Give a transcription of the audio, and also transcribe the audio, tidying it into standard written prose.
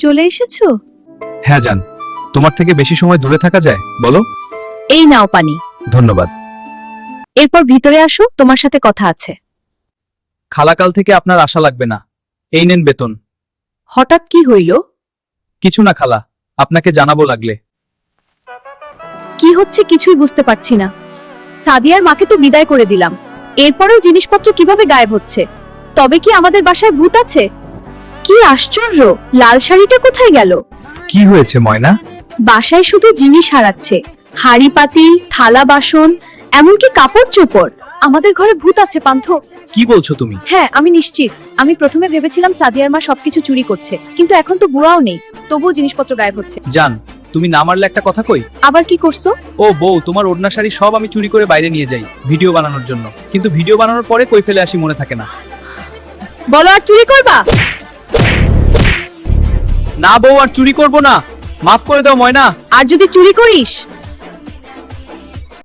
চলে এসেছো? হ্যাঁ জান, তোমার থেকে বেশি সময় দূরে থাকা যায় বলো? এই নাও পানি। ধন্যবাদ। এরপর ভিতরে আসো, তোমার সাথে কথা আছে। খালাকাল থেকে আপনার আশা লাগবে না, এই নেন বেতন। হঠাৎ কি হইল? কিছু না খালা, আপনাকে জানাবো লাগলে। কি হচ্ছে কিছুই বুঝতে পারছি না। সাদিয়ার মাকে তো বিদায় করে দিলাম, এরপরেও জিনিসপত্র কিভাবে গায়েব হচ্ছে? তবে কি আমাদের বাসায় ভূত আছে? কি আশ্চর্য, লাল শাড়িটা কোথায় গেল? কি হয়েছে ময়না? বাসায় শুধু জিনিস হারাচ্ছে, হাড়ি পাতিল, থালা বাসন, এমনকি কাপড় চোপড়। আমাদের ঘরে ভূত আছে পান্থ। কি বলছো তুমি? হ্যাঁ, আমি নিশ্চিত। আমি প্রথমে ভেবেছিলাম সাদিয়ার মা সবকিছু চুরি করছে, কিন্তু এখন তো বুড়াও নেই, তবুও জিনিসপত্র গায়েব হচ্ছে। জান, তুমি না মারলে একটা কথা কই। আবার কি করছো? ও বউ, তোমার ওড়না শাড়ি সব আমি চুরি করে বাইরে নিয়ে যাই ভিডিও বানানোর জন্য, কিন্তু ভিডিও বানানোর পরে কই ফেলে আসি মনে থাকে না। বলো আর চুরি করবা? না বউ, আর চুরি করব না, মাফ করে দাও ময়না। আর যদি চুরি করিস